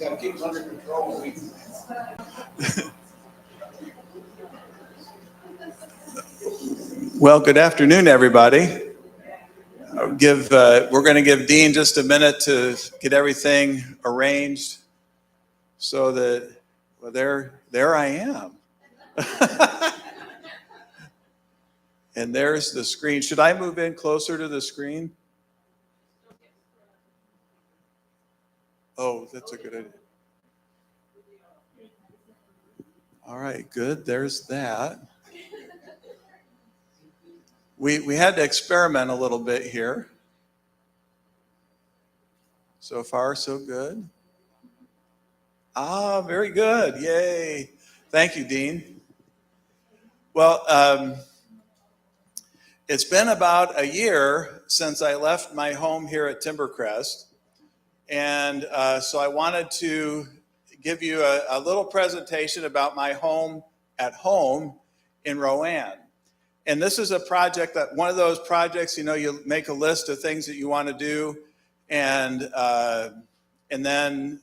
Gotta keep it under control. Well, good afternoon, everybody. We're going to give Dean just a minute to get everything arranged so that, well, there I am. And there's the screen. Should I move in closer to the screen? Oh, that's a good idea. All right, good. There's that. We had to experiment a little bit here. So far, so good. Ah, very good. Yay. Thank you, Dean. Well, it's been about a year since I left my home here at Timbercrest. And so I wanted to give you a little presentation about my home at home in Rowan. And this is a project one of those projects, you make a list of things that you want to do and then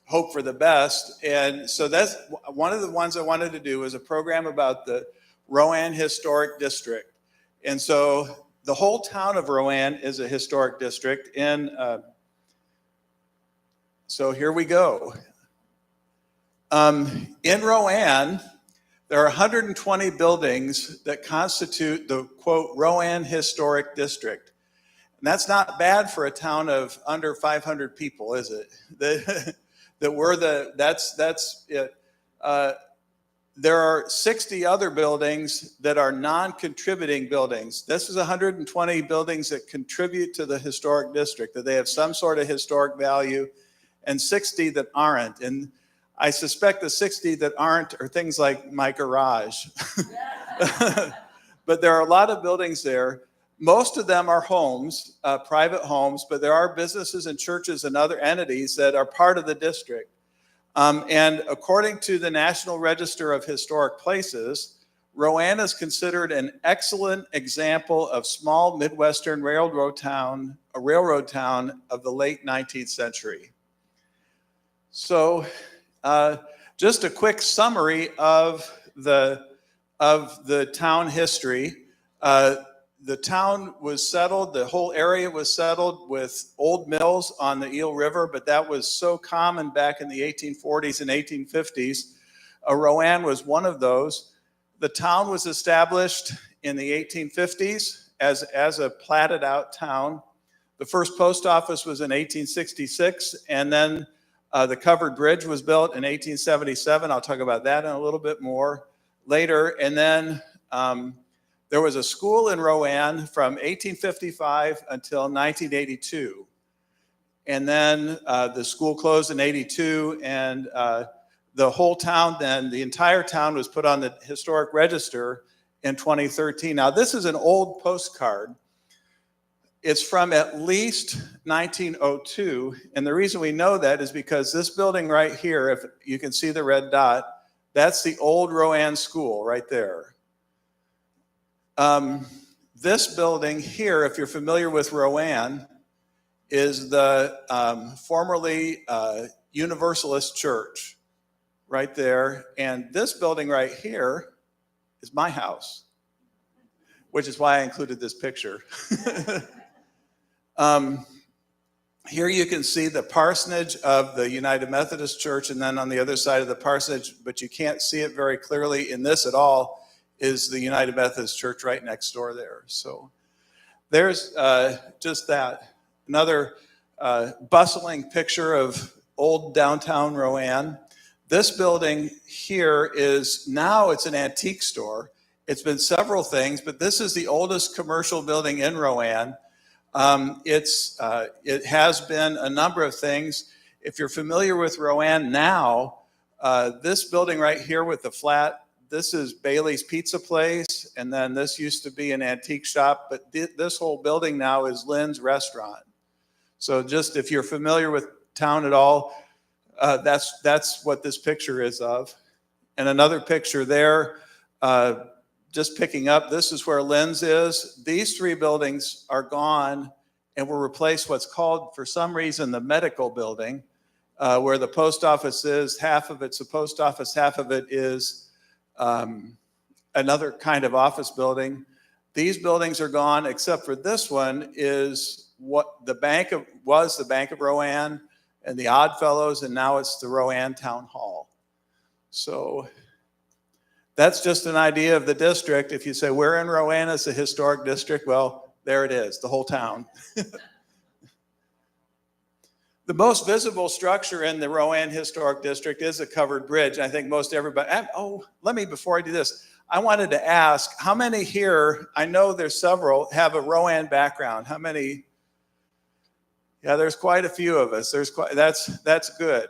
hope for the best. And so that's one of the ones I wanted to do was a program about the Rowan Historic District. And so the whole town of Rowan is a historic district. And so here we go. In Rowan, there are 120 buildings that constitute the, quote, Rowan Historic District. And that's not bad for a town of under 500 people, is it? That's it. There are 60 other buildings that are non-contributing buildings. This is 120 buildings that contribute to the historic district, that they have some sort of historic value, and 60 that aren't. And I suspect the 60 that aren't are things like my garage. But there are a lot of buildings there. Most of them are homes, private homes, but there are businesses and churches and other entities that are part of the district. And according to the National Register of Historic Places, Rowan is considered an excellent example of small Midwestern railroad town of the late 19th century. So just a quick summary of the town history. The town was settled, the whole area was settled with old mills on the Eel River, but that was so common back in the 1840s and 1850s. Rowan was one of those. The town was established in the 1850s as a platted out town. The first post office was in 1866, and then the covered bridge was built in 1877. I'll talk about that in a little bit more later. And then there was a school in Rowan from 1855 until 1982. And then the school closed in 82, and the whole town then, the entire town was put on the historic register in 2013. Now, this is an old postcard. It's from at least 1902, and the reason we know that is because this building right here, if you can see the red dot, that's the old Rowan School right there. This building here, if you're familiar with Rowan, is the formerly Universalist Church right there. And this building right here is my house, which is why I included this picture. Here you can see the parsonage of the United Methodist Church, and then on the other side of the parsonage, but you can't see it very clearly in this at all, is the United Methodist Church right next door there. So there's just that. Another bustling picture of old downtown Rowan. This building here is, now it's an antique store. It's been several things, but this is the oldest commercial building in Rowan. It has been a number of things. If you're familiar with Rowan now, this building right here with the flat, this is Bailey's Pizza Place, and then this used to be an antique shop, but this whole building now is Lynn's Restaurant. So just if you're familiar with town at all, that's what this picture is of. And another picture there, just picking up, this is where Lynn's is. These three buildings are gone and will replace what's called, for some reason, the medical building, where the post office is. Half of it's a post office, half of it is another kind of office building. These buildings are gone, except for this one is what the bank of was the Bank of Rowan and the Odd Fellows, and now it's the Rowan Town Hall. So that's just an idea of the district. If you say, where in Rowan is a historic district? Well, there it is, the whole town. The most visible structure in the Rowan Historic District is a covered bridge. I think most everybody, before I do this, I wanted to ask, how many here, I know there's several, have a Rowan background? How many? Yeah, there's quite a few of us. That's good.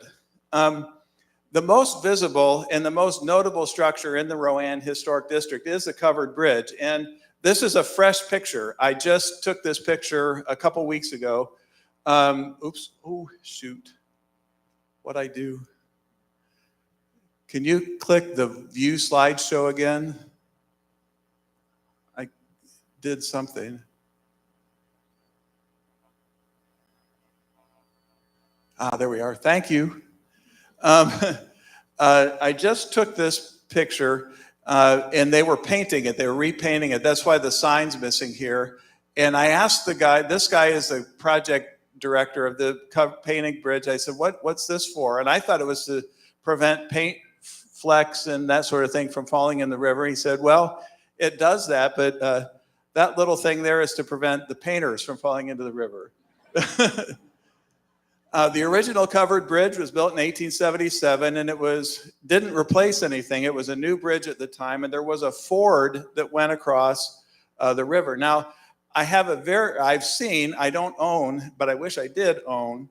The most visible and the most notable structure in the Rowan Historic District is the covered bridge. And this is a fresh picture. I just took this picture a couple weeks ago. What'd I do? Can you click the view slideshow again? I did something. There we are. Thank you. I just took this picture, and they were painting it. They were repainting it. That's why the sign's missing here. And I asked the guy, this guy is the project director of the painting bridge. I said, what's this for? And I thought it was to prevent paint flecks and that sort of thing from falling in the river. He said, well, it does that, but that little thing there is to prevent the painters from falling into the river. The original covered bridge was built in 1877, and didn't replace anything. It was a new bridge at the time, and there was a ford that went across the river. Now, I've seen, I don't own, but I wish I did own,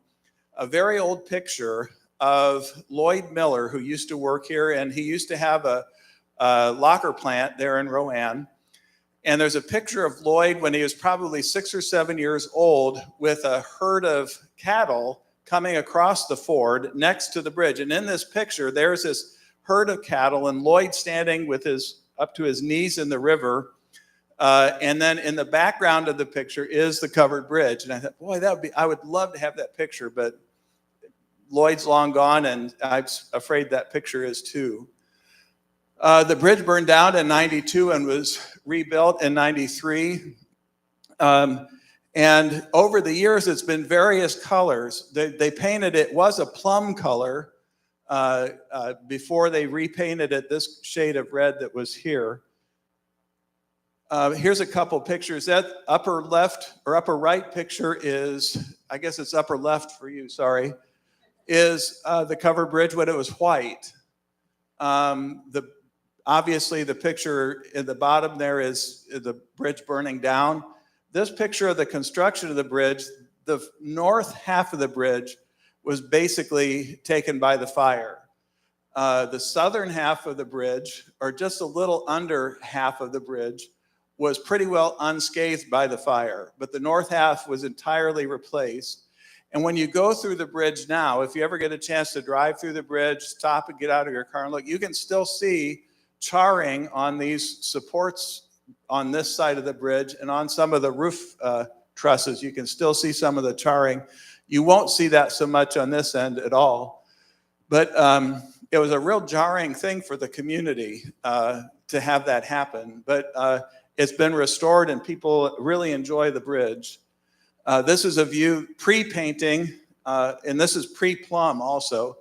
a very old picture of Lloyd Miller, who used to work here, and he used to have a locker plant there in Rowan. And there's a picture of Lloyd when he was probably 6 or 7 years old with a herd of cattle coming across the ford next to the bridge. And in this picture, there's this herd of cattle, and Lloyd standing with up to his knees in the river. And then in the background of the picture is the covered bridge. And I thought, boy, I would love to have that picture, but Lloyd's long gone, and I'm afraid that picture is too. The bridge burned down in 92 and was rebuilt in 93. And over the years, it's been various colors. They painted it, was a plum color before they repainted it this shade of red that was here. Here's a couple pictures. That upper left or upper right picture is, I guess it's upper left for you, sorry, is the covered bridge when it was white. Obviously, the picture at the bottom there is the bridge burning down. This picture of the construction of the bridge, the north half of the bridge was basically taken by the fire. The southern half of the bridge, or just a little under half of the bridge, was pretty well unscathed by the fire, but the north half was entirely replaced. And when you go through the bridge now, if you ever get a chance to drive through the bridge, stop and get out of your car and look, you can still see charring on these supports on this side of the bridge, and on some of the roof trusses, you can still see some of the charring. You won't see that so much on this end at all. But it was a real jarring thing for the community to have that happen. But it's been restored, and people really enjoy the bridge. This is a view pre-painting, and this is pre-plum also,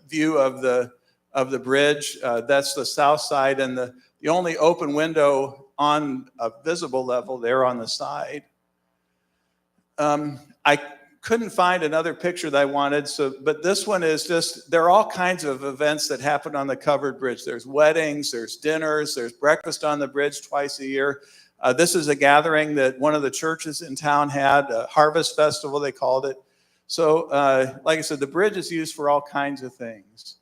view of the bridge. That's the south side, and the only open window on a visible level there on the side. I couldn't find another picture that I wanted, but this one is just, there are all kinds of events that happen on the covered bridge. There's weddings, there's dinners, there's breakfast on the bridge twice a year. This is a gathering that one of the churches in town had, a harvest festival, they called it. So, like I said, the bridge is used for all kinds of things.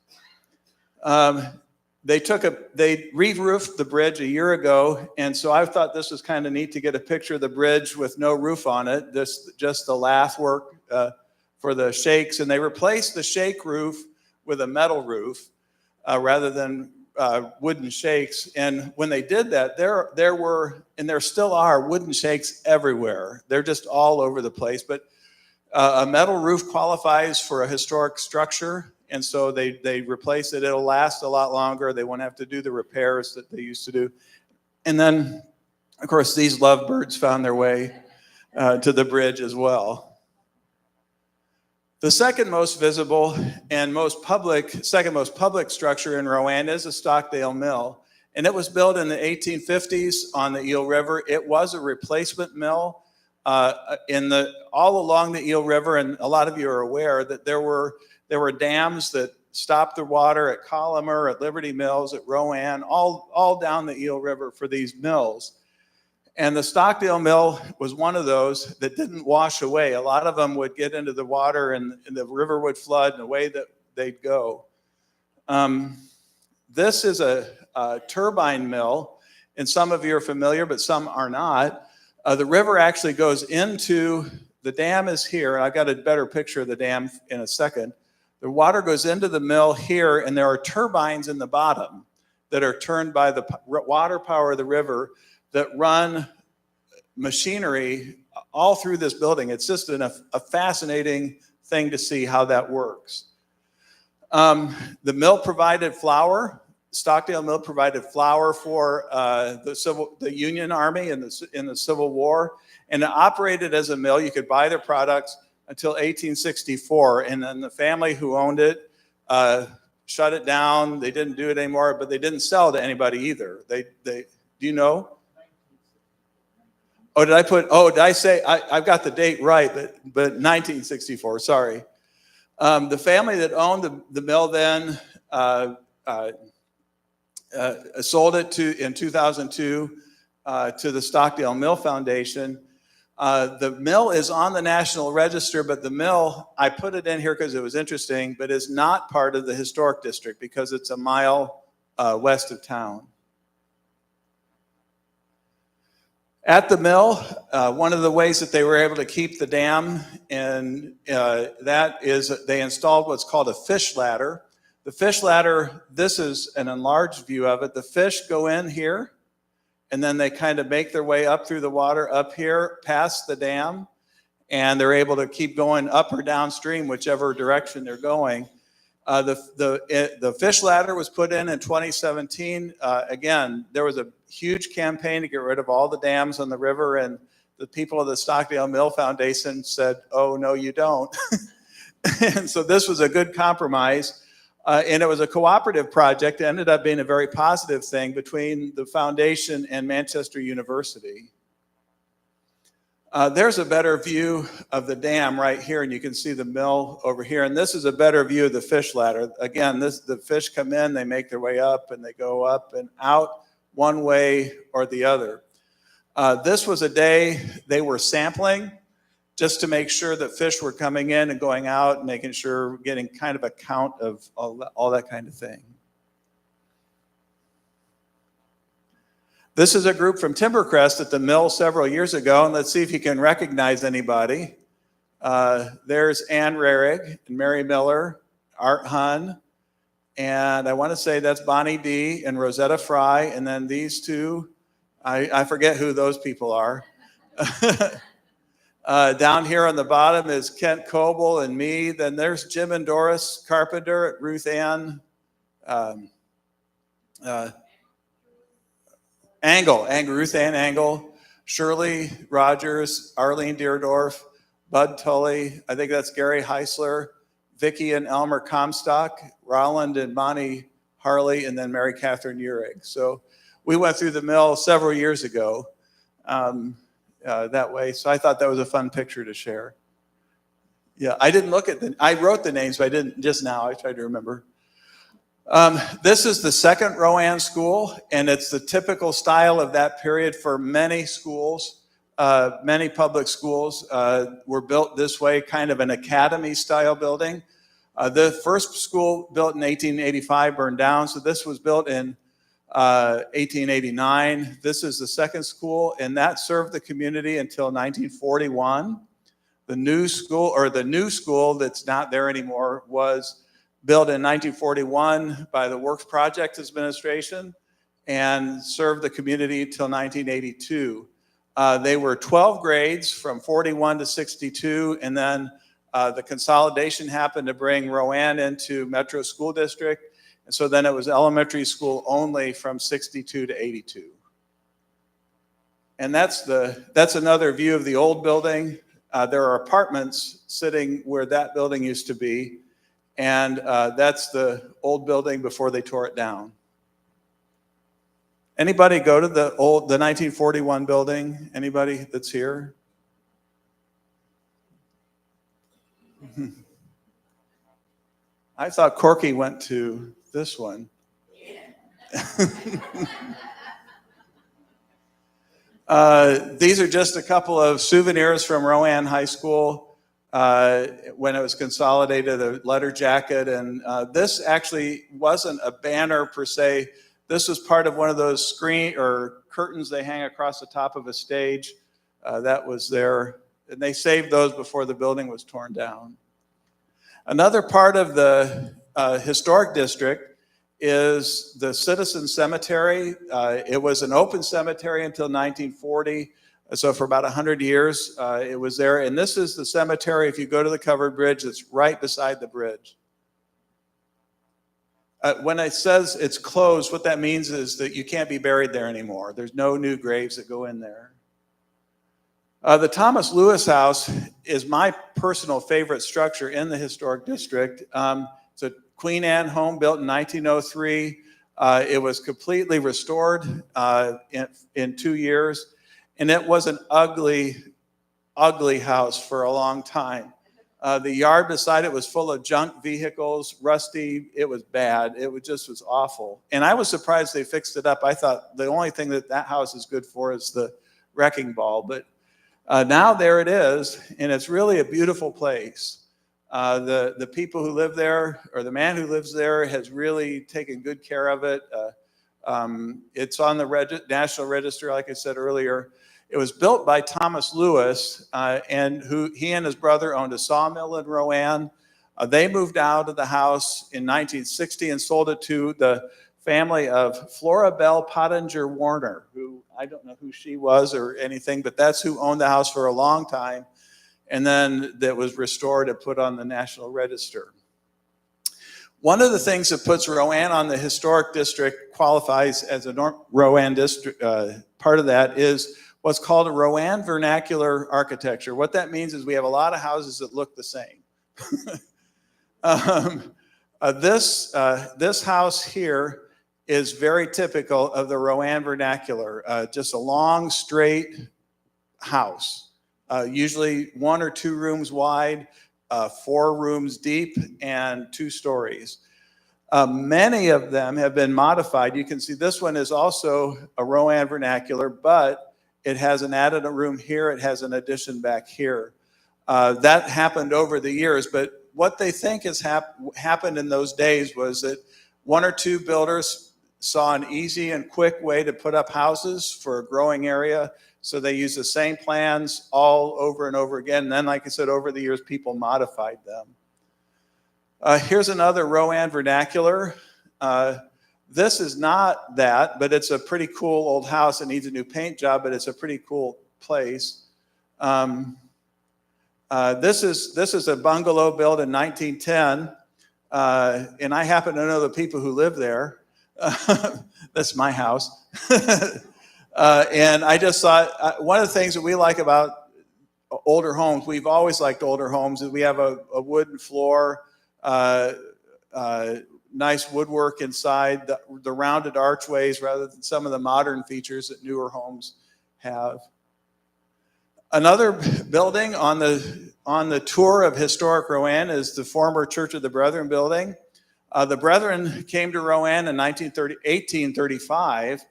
They re-roofed the bridge a year ago, and so I thought this was kind of neat to get a picture of the bridge with no roof on it, just the lath work for the shakes, and they replaced the shake roof with a metal roof rather than wooden shakes. And when they did that, there were, and there still are, wooden shakes everywhere. They're just all over the place. But a metal roof qualifies for a historic structure, and so they replace it. It'll last a lot longer. They won't have to do the repairs that they used to do. And then, of course, these lovebirds found their way to the bridge as well. The second most visible and second most public structure in Rowan is the Stockdale Mill. And it was built in the 1850s on the Eel River. It was a replacement mill all along the Eel River. And a lot of you are aware that there were dams that stopped the water at Collimer, at Liberty Mills, at Rowan, all down the Eel River for these mills. And the Stockdale Mill was one of those that didn't wash away. A lot of them would get into the water and the river would flood and away that they'd go. This is a turbine mill, and some of you are familiar, but some are not. The river actually goes into, the dam is here. I've got a better picture of the dam in a second. The water goes into the mill here, and there are turbines in the bottom that are turned by the water power of the river that run machinery all through this building. It's just a fascinating thing to see how that works. The mill provided flour. Stockdale Mill provided flour for the Union Army in the Civil War, and it operated as a mill. You could buy their products until 1864, and then the family who owned it shut it down. They didn't do it anymore, but they didn't sell to anybody either. Do you know? Did I say, I've got the date right, but 1964, sorry. The family that owned the mill then sold it in 2002 to the Stockdale Mill Foundation. The mill is on the National Register, but the mill, I put it in here because it was interesting, but is not part of the historic district because it's a mile west of town. At the mill, one of the ways that they were able to keep the dam, and that is they installed what's called a fish ladder. The fish ladder, this is an enlarged view of it. The fish go in here, and then they kind of make their way up through the water up here, past the dam, and they're able to keep going up or downstream, whichever direction they're going. The fish ladder was put in 2017. Again, there was a huge campaign to get rid of all the dams on the river, and the people of the Stockdale Mill Foundation said, "Oh, no, you don't." And so this was a good compromise, and it was a cooperative project. It ended up being a very positive thing between the foundation and Manchester University. There's a better view of the dam right here, and you can see the mill over here. And this is a better view of the fish ladder. Again, the fish come in, they make their way up, and they go up and out one way or the other. This was a day they were sampling just to make sure that fish were coming in and going out, making sure we're getting kind of a count of all that kind of thing. This is a group from Timbercrest at the mill several years ago, and let's see if you can recognize anybody. There's Ann Rarig and Mary Miller, Art Hun, and I want to say that's Bonnie D. and Rosetta Fry, and then these two, I forget who those people are. Down here on the bottom is Kent Coble and me. Then there's Jim and Doris Carpenter, Ruth Ann Ruth Ann Angle, Shirley Rogers, Arlene Deerdorf, Bud Tully, I think that's Gary Heisler, Vicki and Elmer Comstock, Roland and Bonnie Harley, and then Mary Catherine Urig. So we went through the mill several years ago that way. So I thought that was a fun picture to share. Yeah, I didn't look at I wrote the names, but I didn't just now. I tried to remember. This is the second Rowan school, and it's the typical style of that period for many schools. Many public schools were built this way, kind of an academy-style building. The first school built in 1885 burned down, so this was built in 1889. This is the second school, and that served the community until 1941. The new school that's not there anymore was built in 1941 by the Works Project Administration and served the community till 1982. They were 12 grades from 41 to 62, and then the consolidation happened to bring Rowan into Metro School District, and so then it was elementary school only from 62 to 82. And that's another view of the old building. There are apartments sitting where that building used to be, and that's the old building before they tore it down. Anybody go to the 1941 building? Anybody that's here? I thought Corky went to this one. These are just a couple of souvenirs from Rowan High School when it was consolidated, a letter jacket. And this actually wasn't a banner per se. This was part of one of those screen or curtains they hang across the top of a stage. That was there. And they saved those before the building was torn down. Another part of the historic district is the Citizen Cemetery. It was an open cemetery until 1940. So for about 100 years, it was there. And this is the cemetery, if you go to the covered bridge, that's right beside the bridge. When it says it's closed, what that means is that you can't be buried there anymore. There's no new graves that go in there. The Thomas Lewis House is my personal favorite structure in the historic district. It's a Queen Anne home built in 1903. It was completely restored in 2 years, and it was an ugly, ugly house for a long time. The yard beside it was full of junk vehicles, rusty. It was bad. It was awful. And I was surprised they fixed it up. I thought the only thing that house is good for is the wrecking ball. But now there it is, and it's really a beautiful place. The people who live there, or the man who lives there, has really taken good care of it. It's on the National Register, like I said earlier. It was built by Thomas Lewis, and he and his brother owned a sawmill in Rowan. They moved out of the house in 1960 and sold it to the family of Flora Bell Pottinger Warner, who I don't know who she was or anything, but that's who owned the house for a long time. And then that was restored and put on the National Register. One of the things that puts Rowan on the historic district, qualifies as a Rowan district, part of that is what's called a Rowan vernacular architecture. What that means is we have a lot of houses that look the same. This house here is very typical of the Rowan vernacular, just a long, straight house, usually 1 or 2 rooms wide, 4 rooms deep, and 2 stories. Many of them have been modified. You can see this one is also a Rowan vernacular, but it has an added room here. It has an addition back here. That happened over the years, but what they think has happened in those days was that 1 or 2 builders saw an easy and quick way to put up houses for a growing area, so they used the same plans all over and over again. And then, like I said, over the years, people modified them. Here's another Rowan vernacular. This is not that, but it's a pretty cool old house. It needs a new paint job, but it's a pretty cool place. This is a bungalow built in 1910, and I happen to know the people who live there. That's my house. And I just thought, one of the things that we like about older homes, we've always liked older homes, is we have a wooden floor, nice woodwork inside, the rounded archways rather than some of the modern features that newer homes have. Another building on the tour of historic Rowan is the former Church of the Brethren building. The Brethren came to Rowan in 1835,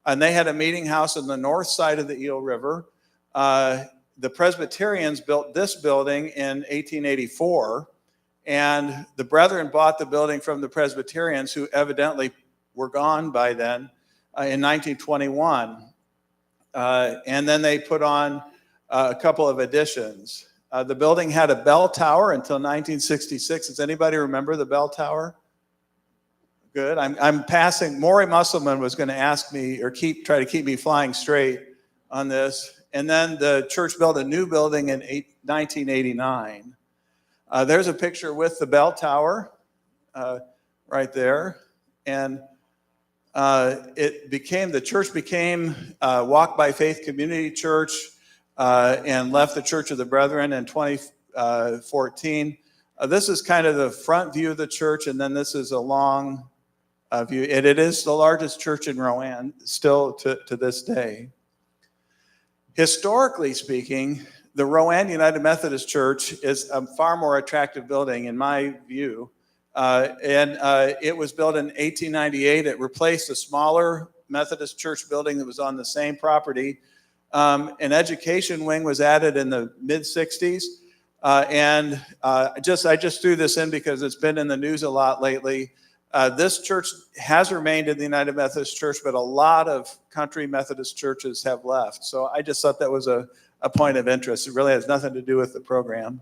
and they had a meeting house on the north side of the Eel River. The Presbyterians built this building in 1884, and the Brethren bought the building from the Presbyterians, who evidently were gone by then, in 1921. And then they put on a couple of additions. The building had a bell tower until 1966. Does anybody remember the bell tower? Good. I'm passing. Maury Musselman was going to ask me or try to keep me flying straight on this. And then the church built a new building in 1989. There's a picture with the bell tower right there. And the church became Walk by Faith Community Church and left the Church of the Brethren in 2014. This is kind of the front view of the church, and then this is a long view. And it is the largest church in Rowan still to this day. Historically speaking, the Rowan United Methodist Church is a far more attractive building in my view. It was built in 1898. It replaced a smaller Methodist church building that was on the same property. An education wing was added in the mid-60s. I just threw this in because it's been in the news a lot lately. This church has remained in the United Methodist Church, but a lot of country Methodist churches have left. So I just thought that was a point of interest. It really has nothing to do with the program.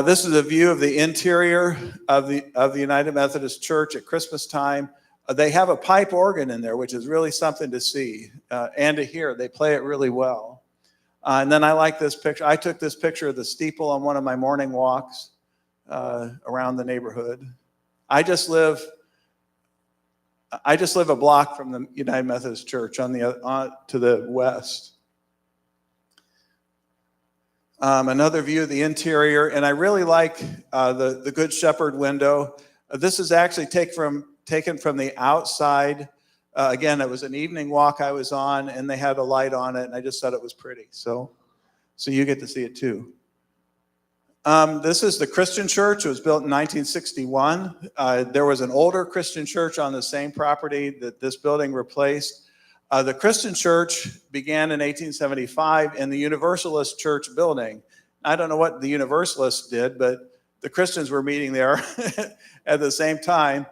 This is a view of the interior of the United Methodist Church at Christmas time. They have a pipe organ in there, which is really something to see and to hear. They play it really well. And then I like this picture. I took this picture of the steeple on one of my morning walks around the neighborhood. I just live a block from the United Methodist Church to the west. Another view of the interior, and I really like the Good Shepherd window. This is actually taken from the outside. Again, it was an evening walk I was on, and they had a light on it, and I just thought it was pretty. So you get to see it too. This is the Christian church. It was built in 1961. There was an older Christian church on the same property that this building replaced. The Christian church began in 1875 in the Universalist church building. I don't know what the Universalists did, but the Christians were meeting there at the same time.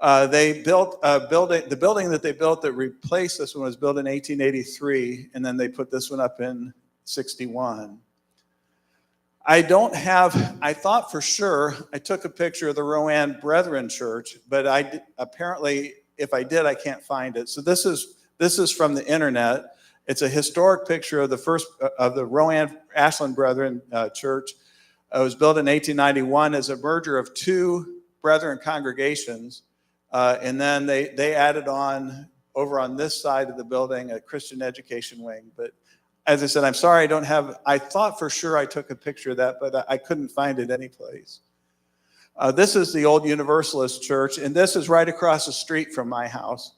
They built the building that they built that replaced this one was built in 1883, and then they put this one up in 61. I thought for sure I took a picture of the Rowan Brethren Church, but apparently if I did, I can't find it. So this is from the internet. It's a historic picture of the Rowan Ashland Brethren Church. It was built in 1891 as a merger of two Brethren congregations. And then they added on over on this side of the building a Christian education wing. But as I said, I'm sorry I thought for sure I took a picture of that, but I couldn't find it anyplace. This is the old Universalist church, and this is right across the street from my house.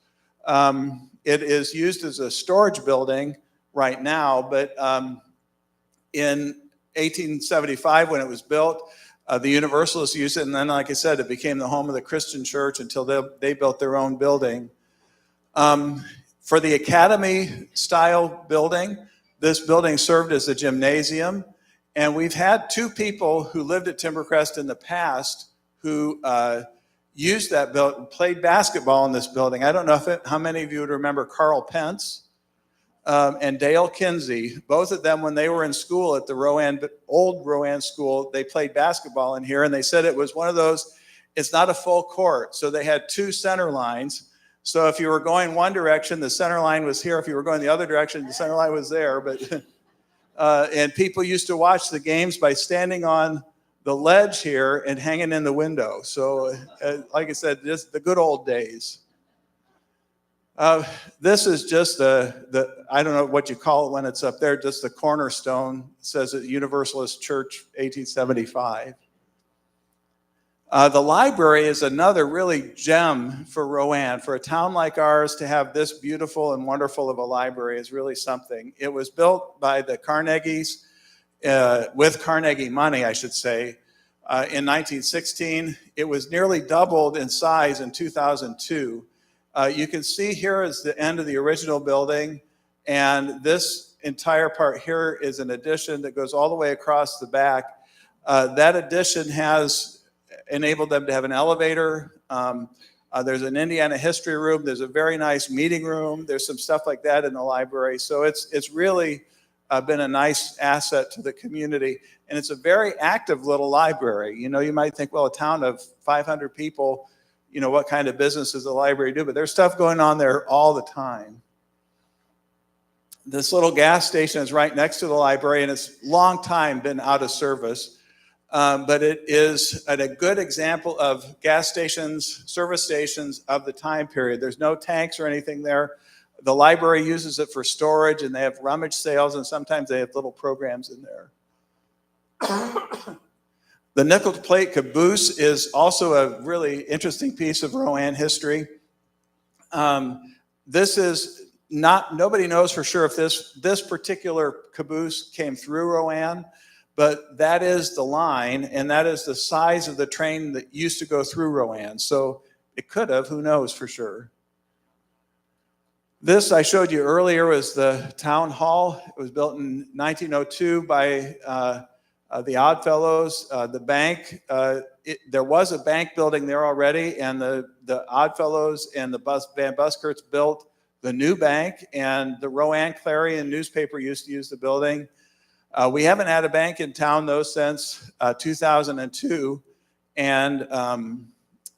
It is used as a storage building right now, but in 1875 when it was built, the Universalists used it, and then, like I said, it became the home of the Christian church until they built their own building. For the academy-style building, this building served as a gymnasium, and we've had two people who lived at Timbercrest in the past who used that building, played basketball in this building. I don't know how many of you would remember Carl Pence and Dale Kinsey. Both of them, when they were in school at the old Rowan school, they played basketball in here, and they said it was one of those, it's not a full court, so they had two center lines. So if you were going one direction, the center line was here. If you were going the other direction, the center line was there. But and people used to watch the games by standing on the ledge here and hanging in the window. So like I said, just the good old days. This is just I don't know what you call it when it's up there, just the cornerstone. It says at Universalist Church, 1875. The library is another really gem for Rowan. For a town like ours to have this beautiful and wonderful of a library is really something. It was built by the Carnegies, with Carnegie money, I should say, in 1916. It was nearly doubled in size in 2002. You can see here is the end of the original building, and this entire part here is an addition that goes all the way across the back. That addition has enabled them to have an elevator. There's an Indiana history room. There's a very nice meeting room. There's some stuff like that in the library. So it's really been a nice asset to the community. And it's a very active little library. You know, you might think, well, a town of 500 people, you know, what kind of business does the library do? But there's stuff going on there all the time. This little gas station is right next to the library, and it's long time been out of service. But it is a good example of gas stations, service stations of the time period. There's no tanks or anything there. The library uses it for storage, and they have rummage sales, and sometimes they have little programs in there. The nickel plate caboose is also a really interesting piece of Rowan history. This is not, nobody knows for sure if this particular caboose came through Rowan, but that is the line, and that is the size of the train that used to go through Rowan. So it could have, who knows for sure. This I showed you earlier was the town hall. It was built in 1902 by the Oddfellows. The bank, there was a bank building there already, and the Oddfellows and the Van Buskerts built the new bank, and the Rowan Clarion newspaper used to use the building. We haven't had a bank in town, though, since 2002, and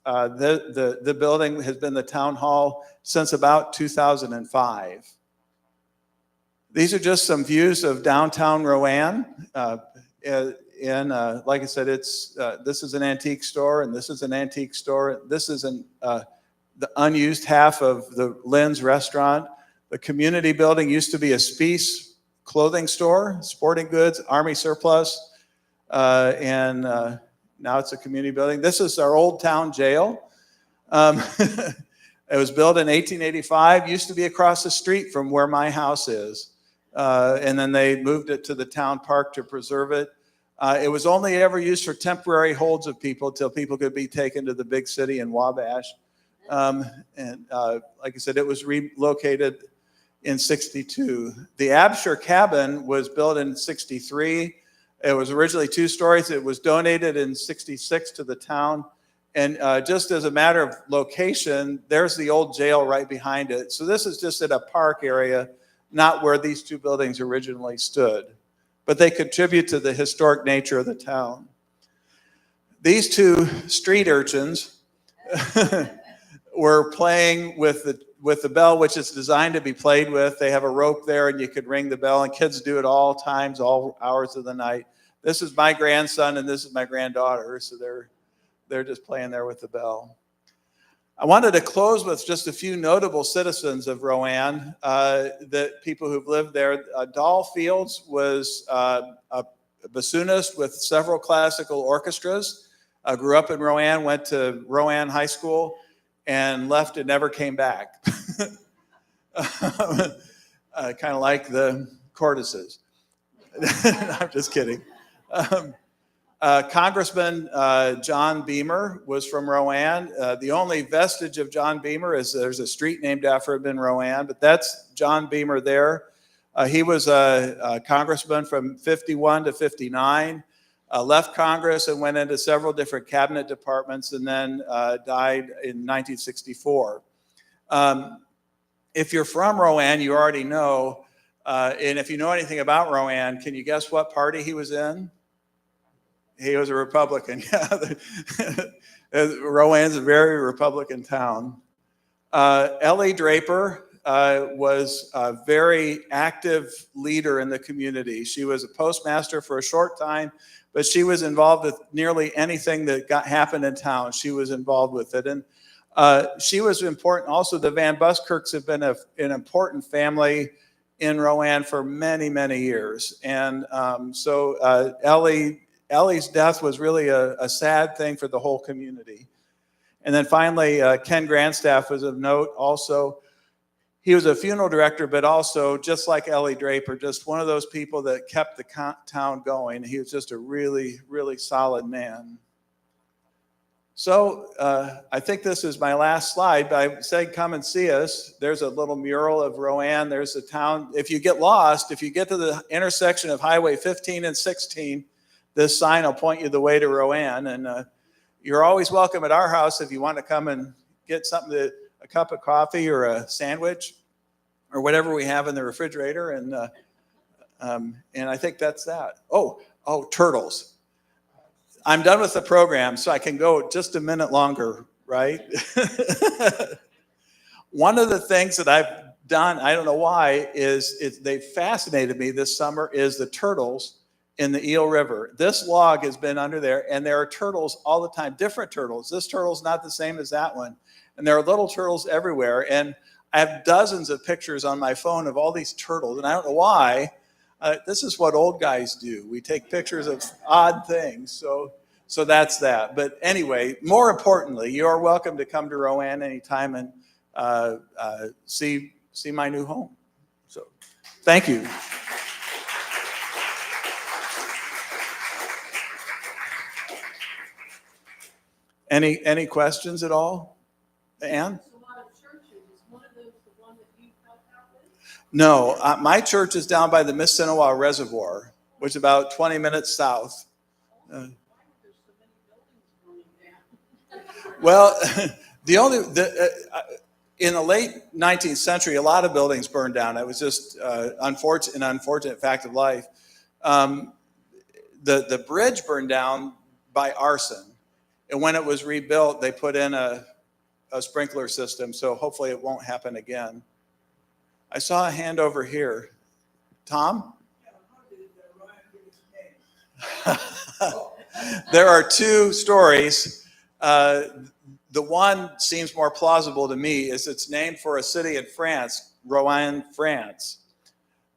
the building has been the town hall since about 2005. These are just some views of downtown Rowan. Like I said, this is an antique store, and this is an antique store. This is the unused half of the Lynn's restaurant. The community building used to be a Spies clothing store, sporting goods, Army surplus, and now it's a community building. This is our old town jail. It was built in 1885, used to be across the street from where my house is. And then they moved it to the town park to preserve it. It was only ever used for temporary holds of people till people could be taken to the big city in Wabash. Like I said, it was relocated in 62. The Absher cabin was built in 63. It was originally 2 stories. It was donated in 66 to the town. And just as a matter of location, there's the old jail right behind it. So this is just at a park area, not where these 2 buildings originally stood. But they contribute to the historic nature of the town. These 2 street urchins were playing with the bell, which is designed to be played with. They have a rope there, and you could ring the bell, and kids do it all times, all hours of the night. This is my grandson, and this is my granddaughter, so they're just playing there with the bell. I wanted to close with just a few notable citizens of Rowan, that people who've lived there. Doll Fields was a bassoonist with several classical orchestras. Grew up in Rowan, went to Rowan High School, and left and never came back. Kind of like the Cordises. I'm just kidding. Congressman John Beamer was from Rowan. The only vestige of John Beamer is there's a street named after him in Rowan, but that's John Beamer there. He was a congressman from 51 to 59. Left Congress and went into several different cabinet departments, and then died in 1964. If you're from Rowan, you already know, and if you know anything about Rowan, can you guess what party he was in? He was a Republican. Rowan's a very Republican town. Ellie Draper was a very active leader in the community. She was a postmaster for a short time, but she was involved with nearly anything that happened in town. She was involved with it. And she was important. Also, the Van Buskerts have been an important family in Rowan for many, many years. And so Ellie's death was really a sad thing for the whole community. And then finally, Ken Grandstaff was of note also. He was a funeral director, but also, just like Ellie Draper, just one of those people that kept the town going. He was just a really, really solid man. So I think this is my last slide, but I said come and see us. There's a little mural of Rowan. There's a town. If you get lost, if you get to the intersection of Highway 15 and 16, this sign will point you the way to Rowan. And you're always welcome at our house if you want to come and get something, a cup of coffee or a sandwich or whatever we have in the refrigerator. And And I think that's that. Oh, turtles. I'm done with the program, so I can go just a minute longer, right? One of the things that I've done, I don't know why, they fascinated me this summer, is the turtles in the Eel River. This log has been under there, and there are turtles all the time, different turtles. This turtle's not the same as that one. And there are little turtles everywhere. And I have dozens of pictures on my phone of all these turtles, and I don't know why. This is what old guys do. We take pictures of odd things. So that's that. But anyway, more importantly, you're welcome to come to Rowan anytime and see my new home. So thank you. Any questions at all, Ann? No, my church is down by the Mississinawa Reservoir, which is about 20 minutes south. Well, in the late 19th century, a lot of buildings burned down. It was just an unfortunate fact of life. The bridge burned down by arson. And when it was rebuilt, they put in a sprinkler system. So hopefully it won't happen again. I saw a hand over here. Tom? There are two stories. The one seems more plausible to me, is it's named for a city in France, Rouen, France.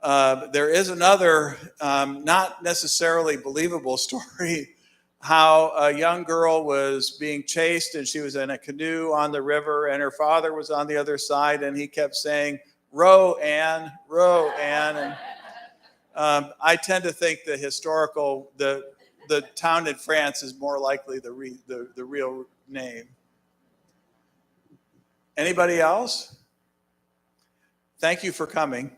There is another, not necessarily believable story, how a young girl was being chased and she was in a canoe on the river and her father was on the other side and he kept saying, "Row, Anne, row, Anne." And I tend to think the town in France is more likely the real name. Anybody else? Thank you for coming.